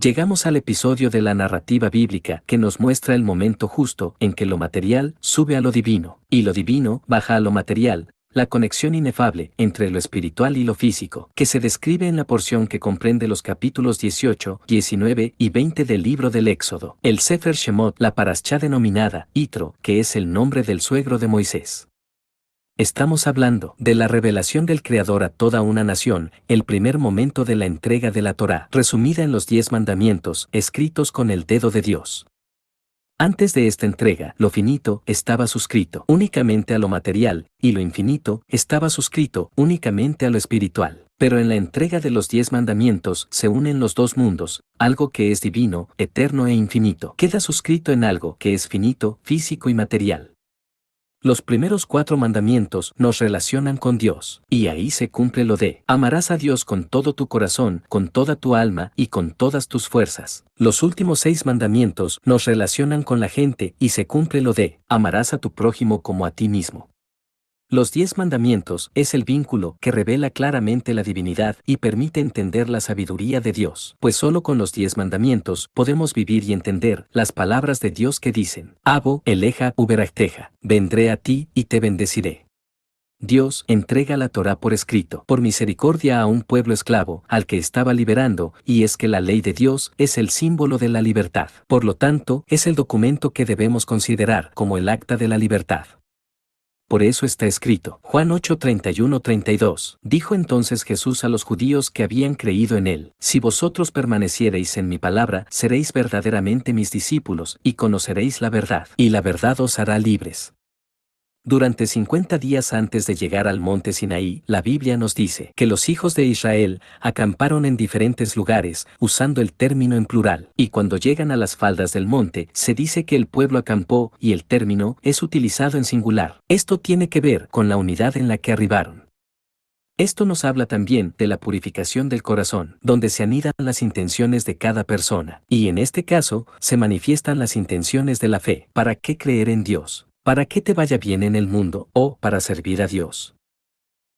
Llegamos al episodio de la narrativa bíblica que nos muestra el momento justo en que lo material sube a lo divino, y lo divino baja a lo material, la conexión inefable entre lo espiritual y lo físico, que se describe en la porción que comprende los capítulos 18, 19 y 20 del libro del Éxodo. El Sefer Shemot, la parashá denominada Yitro, que es el nombre del suegro de Moisés. Estamos hablando de la revelación del Creador a toda una nación, el primer momento de la entrega de la Torá, resumida en los 10 mandamientos, escritos con el dedo de Dios. Antes de esta entrega, lo finito estaba suscrito únicamente a lo material, y lo infinito estaba suscrito únicamente a lo espiritual. Pero en la entrega de los 10 mandamientos se unen los dos mundos, algo que es divino, eterno e infinito, queda suscrito en algo que es finito, físico y material. Los primeros 4 mandamientos nos relacionan con Dios, y ahí se cumple lo de amarás a Dios con todo tu corazón, con toda tu alma y con todas tus fuerzas. Los últimos 6 mandamientos nos relacionan con la gente y se cumple lo de amarás a tu prójimo como a ti mismo. Los 10 mandamientos es el vínculo que revela claramente la divinidad y permite entender la sabiduría de Dios, pues solo con los 10 mandamientos podemos vivir y entender las palabras de Dios que dicen, Abo, Eleja, Uberachteja, vendré a ti y te bendeciré. Dios entrega la Torá por escrito, por misericordia a un pueblo esclavo, al que estaba liberando, y es que la ley de Dios es el símbolo de la libertad. Por lo tanto, es el documento que debemos considerar como el acta de la libertad. Por eso está escrito, Juan 8, 31-32, dijo entonces Jesús a los judíos que habían creído en él, si vosotros permaneciereis en mi palabra, seréis verdaderamente mis discípulos, y conoceréis la verdad, y la verdad os hará libres. Durante 50 días antes de llegar al monte Sinaí, la Biblia nos dice que los hijos de Israel acamparon en diferentes lugares, usando el término en plural, y cuando llegan a las faldas del monte, se dice que el pueblo acampó y el término es utilizado en singular. Esto tiene que ver con la unidad en la que arribaron. Esto nos habla también de la purificación del corazón, donde se anidan las intenciones de cada persona, y en este caso, se manifiestan las intenciones de la fe. ¿Para qué creer en Dios? ¿Para que te vaya bien en el mundo o para servir a Dios?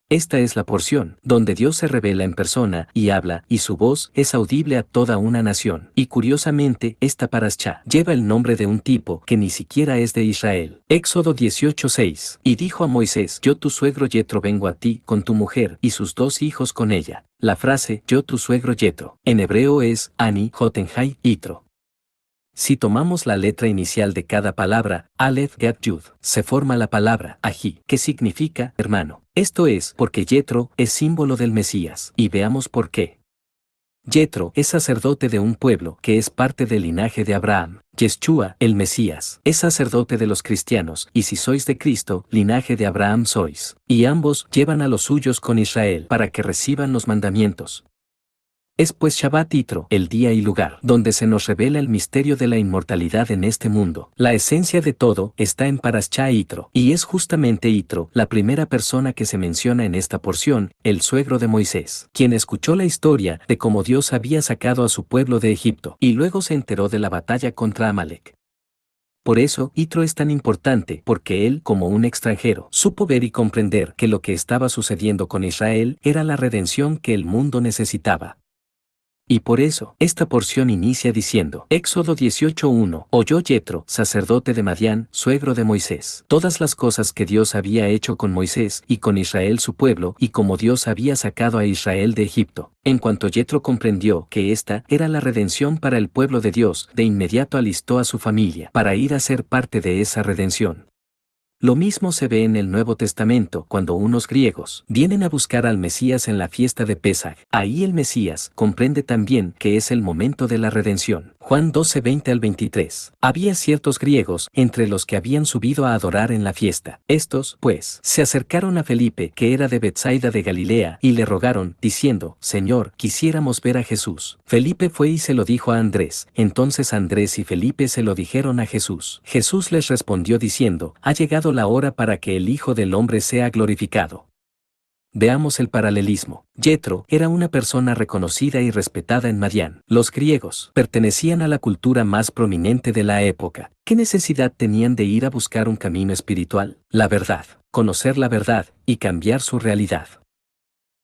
Esta es la porción donde Dios se revela en persona y habla, y su voz es audible a toda una nación. Y curiosamente, esta parashá lleva el nombre de un tipo que ni siquiera es de Israel. Éxodo 18:6. Y dijo a Moisés, yo tu suegro Yetro vengo a ti con tu mujer y sus 2 hijos con ella. La frase, yo tu suegro Yetro, en hebreo es Ani, Jotenhai, Yitro. Si tomamos la letra inicial de cada palabra, Aleph, Gad, Yud, se forma la palabra Ají, que significa hermano. Esto es porque Yetro es símbolo del Mesías, y veamos por qué. Yetro es sacerdote de un pueblo que es parte del linaje de Abraham. Yeshua, el Mesías, es sacerdote de los cristianos, y si sois de Cristo, linaje de Abraham sois. Y ambos llevan a los suyos con Israel para que reciban los mandamientos. Es pues Shabbat Yitro, el día y lugar, donde se nos revela el misterio de la inmortalidad en este mundo. La esencia de todo está en Parashá Yitro, y es justamente Yitro, la primera persona que se menciona en esta porción, el suegro de Moisés, quien escuchó la historia de cómo Dios había sacado a su pueblo de Egipto, y luego se enteró de la batalla contra Amalek. Por eso, Yitro es tan importante, porque él, como un extranjero, supo ver y comprender que lo que estaba sucediendo con Israel era la redención que el mundo necesitaba. Y por eso, esta porción inicia diciendo, Éxodo 18:1, oyó Yetro, sacerdote de Madián, suegro de Moisés, todas las cosas que Dios había hecho con Moisés y con Israel su pueblo, y como Dios había sacado a Israel de Egipto. En cuanto Yetro comprendió que esta era la redención para el pueblo de Dios, de inmediato alistó a su familia para ir a ser parte de esa redención. Lo mismo se ve en el Nuevo Testamento cuando unos griegos vienen a buscar al Mesías en la fiesta de Pesaj. Ahí el Mesías comprende también que es el momento de la redención. Juan 12:20-23. Había ciertos griegos entre los que habían subido a adorar en la fiesta. Estos, pues, se acercaron a Felipe, que era de Betsaida de Galilea, y le rogaron, diciendo, Señor, quisiéramos ver a Jesús. Felipe fue y se lo dijo a Andrés. Entonces Andrés y Felipe se lo dijeron a Jesús. Jesús les respondió diciendo, ha llegado la hora para que el Hijo del Hombre sea glorificado. Veamos el paralelismo. Yetro era una persona reconocida y respetada en Madián. Los griegos pertenecían a la cultura más prominente de la época. ¿Qué necesidad tenían de ir a buscar un camino espiritual? La verdad, conocer la verdad y cambiar su realidad.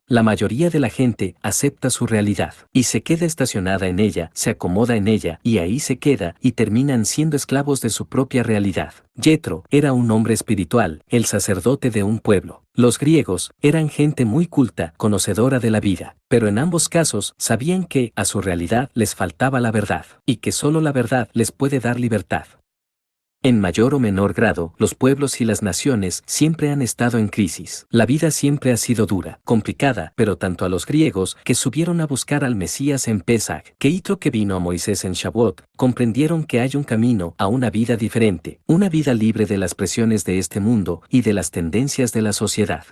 La mayoría de la gente acepta su realidad y se queda estacionada en ella, se acomoda en ella y ahí se queda y terminan siendo esclavos de su propia realidad. Jethro era un hombre espiritual, el sacerdote de un pueblo. Los griegos eran gente muy culta, conocedora de la vida, pero en ambos casos sabían que a su realidad les faltaba la verdad y que solo la verdad les puede dar libertad. En mayor o menor grado, los pueblos y las naciones siempre han estado en crisis. La vida siempre ha sido dura, complicada, pero tanto a los griegos, que subieron a buscar al Mesías en Pesach, que Yitro que vino a Moisés en Shavuot, comprendieron que hay un camino a una vida diferente, una vida libre de las presiones de este mundo y de las tendencias de la sociedad.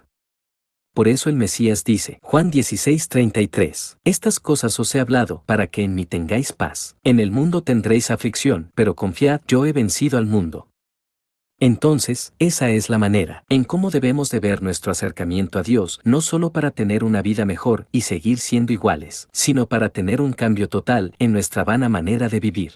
Por eso el Mesías dice, Juan 16:33, estas cosas os he hablado para que en mí tengáis paz. En el mundo tendréis aflicción, pero confiad, yo he vencido al mundo. Entonces, esa es la manera en cómo debemos de ver nuestro acercamiento a Dios, no solo para tener una vida mejor y seguir siendo iguales, sino para tener un cambio total en nuestra vana manera de vivir.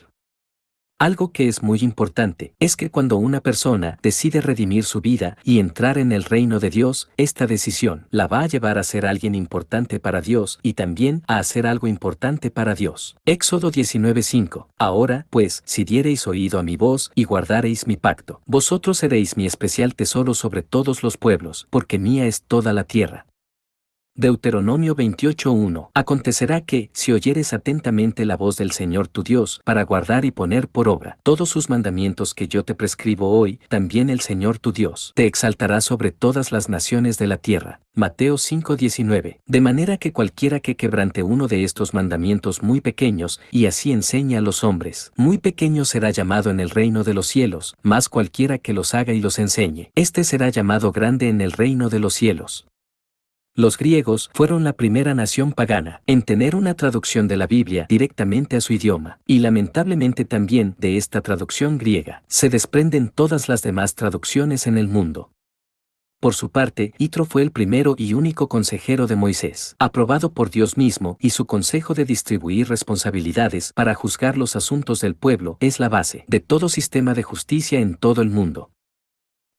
Algo que es muy importante es que cuando una persona decide redimir su vida y entrar en el reino de Dios, esta decisión la va a llevar a ser alguien importante para Dios y también a hacer algo importante para Dios. Éxodo 19:5. Ahora, pues, si diereis oído a mi voz y guardareis mi pacto, vosotros seréis mi especial tesoro sobre todos los pueblos, porque mía es toda la tierra. Deuteronomio 28:1. Acontecerá que, si oyeres atentamente la voz del Señor tu Dios, para guardar y poner por obra todos sus mandamientos que yo te prescribo hoy, también el Señor tu Dios te exaltará sobre todas las naciones de la tierra. Mateo 5:19. De manera que cualquiera que quebrante uno de estos mandamientos muy pequeños, y así enseñe a los hombres, muy pequeño será llamado en el reino de los cielos, mas cualquiera que los haga y los enseñe, este será llamado grande en el reino de los cielos. Los griegos fueron la primera nación pagana en tener una traducción de la Biblia directamente a su idioma, y lamentablemente también de esta traducción griega se desprenden todas las demás traducciones en el mundo. Por su parte, Yitro fue el primero y único consejero de Moisés, aprobado por Dios mismo, y su consejo de distribuir responsabilidades para juzgar los asuntos del pueblo es la base de todo sistema de justicia en todo el mundo.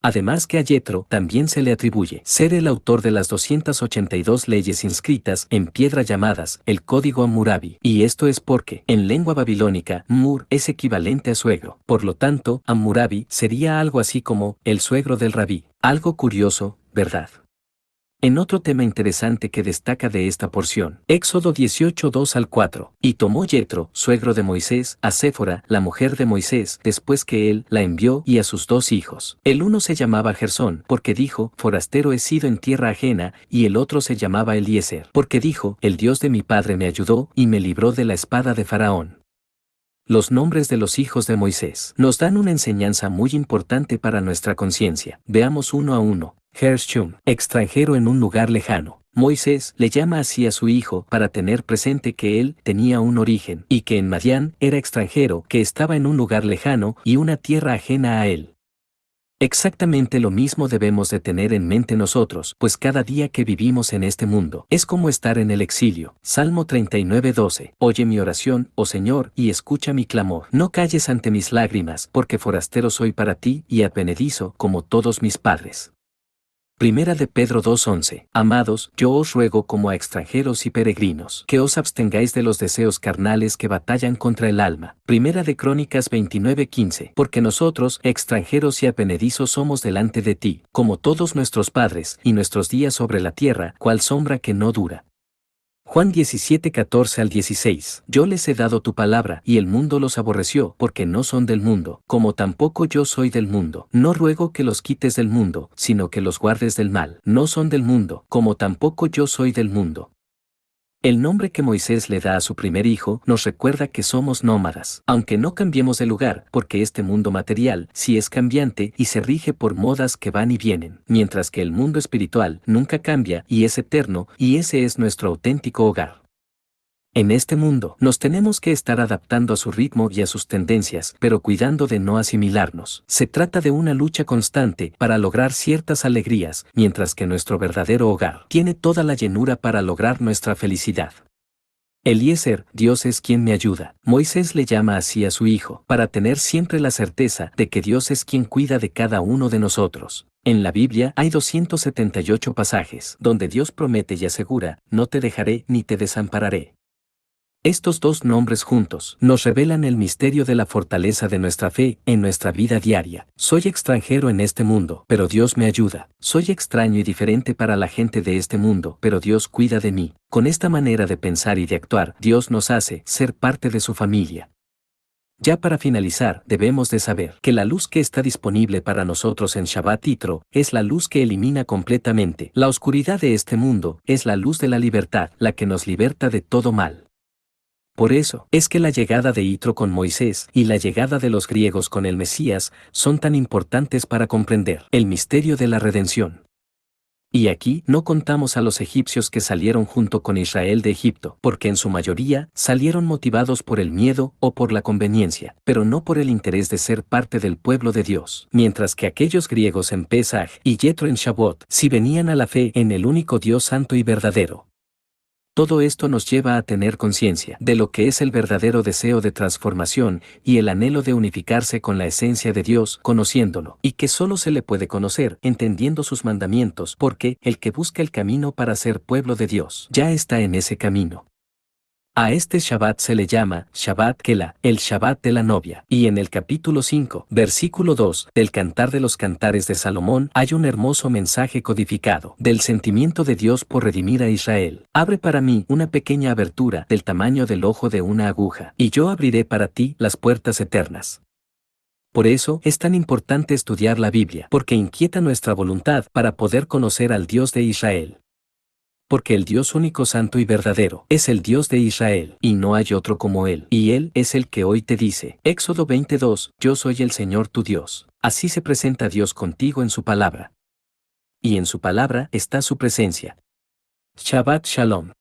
Además que a Jethro también se le atribuye ser el autor de las 282 leyes inscritas en piedra llamadas el Código Hammurabi, y esto es porque, en lengua babilónica, Mur es equivalente a suegro. Por lo tanto, Hammurabi sería algo así como el suegro del rabí. Algo curioso, ¿verdad? En otro tema interesante que destaca de esta porción, Éxodo 18:2-4, y tomó Jethro, suegro de Moisés, a Séfora, la mujer de Moisés, después que él la envió, y a sus 2 hijos. El uno se llamaba Gersón, porque dijo, forastero he sido en tierra ajena, y el otro se llamaba Eliezer, porque dijo, el Dios de mi padre me ayudó, y me libró de la espada de Faraón. Los nombres de los hijos de Moisés nos dan una enseñanza muy importante para nuestra conciencia. Veamos uno a uno. Gershom, extranjero en un lugar lejano. Moisés le llama así a su hijo para tener presente que él tenía un origen y que en Madián era extranjero, que estaba en un lugar lejano y una tierra ajena a él. Exactamente lo mismo debemos de tener en mente nosotros, pues cada día que vivimos en este mundo es como estar en el exilio. Salmo 39:12. Oye mi oración, oh Señor, y escucha mi clamor. No calles ante mis lágrimas, porque forastero soy para ti y advenedizo como todos mis padres. Primera de Pedro 2:11. Amados, yo os ruego como a extranjeros y peregrinos, que os abstengáis de los deseos carnales que batallan contra el alma. Primera de Crónicas 29:15. Porque nosotros, extranjeros y advenedizos, somos delante de ti, como todos nuestros padres, y nuestros días sobre la tierra, cual sombra que no dura. Juan 17:14-16. Yo les he dado tu palabra, y el mundo los aborreció, porque no son del mundo, como tampoco yo soy del mundo. No ruego que los quites del mundo, sino que los guardes del mal. No son del mundo, como tampoco yo soy del mundo. El nombre que Moisés le da a su primer hijo nos recuerda que somos nómadas, aunque no cambiemos de lugar, porque este mundo material sí es cambiante y se rige por modas que van y vienen, mientras que el mundo espiritual nunca cambia y es eterno, y ese es nuestro auténtico hogar. En este mundo, nos tenemos que estar adaptando a su ritmo y a sus tendencias, pero cuidando de no asimilarnos. Se trata de una lucha constante para lograr ciertas alegrías, mientras que nuestro verdadero hogar tiene toda la llenura para lograr nuestra felicidad. Eliezer, Dios es quien me ayuda. Moisés le llama así a su hijo, para tener siempre la certeza de que Dios es quien cuida de cada uno de nosotros. En la Biblia hay 278 pasajes donde Dios promete y asegura, no te dejaré ni te desampararé. Estos dos nombres juntos nos revelan el misterio de la fortaleza de nuestra fe en nuestra vida diaria. Soy extranjero en este mundo, pero Dios me ayuda. Soy extraño y diferente para la gente de este mundo, pero Dios cuida de mí. Con esta manera de pensar y de actuar, Dios nos hace ser parte de su familia. Ya para finalizar, debemos de saber que la luz que está disponible para nosotros en Shabbat Yitro es la luz que elimina completamente la oscuridad de este mundo, es la luz de la libertad, la que nos liberta de todo mal. Por eso, es que la llegada de Yitro con Moisés y la llegada de los griegos con el Mesías son tan importantes para comprender el misterio de la redención. Y aquí no contamos a los egipcios que salieron junto con Israel de Egipto, porque en su mayoría salieron motivados por el miedo o por la conveniencia, pero no por el interés de ser parte del pueblo de Dios. Mientras que aquellos griegos en Pesaj y Yetro en Shavuot sí venían a la fe en el único Dios santo y verdadero. Todo esto nos lleva a tener conciencia de lo que es el verdadero deseo de transformación y el anhelo de unificarse con la esencia de Dios, conociéndolo, y que solo se le puede conocer entendiendo sus mandamientos, porque el que busca el camino para ser pueblo de Dios ya está en ese camino. A este Shabbat se le llama Shabbat Kela, el Shabbat de la novia. Y en el capítulo 5, versículo 2, del Cantar de los Cantares de Salomón, hay un hermoso mensaje codificado del sentimiento de Dios por redimir a Israel. Abre para mí una pequeña abertura del tamaño del ojo de una aguja, y yo abriré para ti las puertas eternas. Por eso es tan importante estudiar la Biblia, porque inquieta nuestra voluntad para poder conocer al Dios de Israel. Porque el Dios único santo y verdadero es el Dios de Israel, y no hay otro como Él, y Él es el que hoy te dice, Éxodo 22, yo soy el Señor tu Dios. Así se presenta Dios contigo en su palabra. Y en su palabra está su presencia. Shabbat Shalom.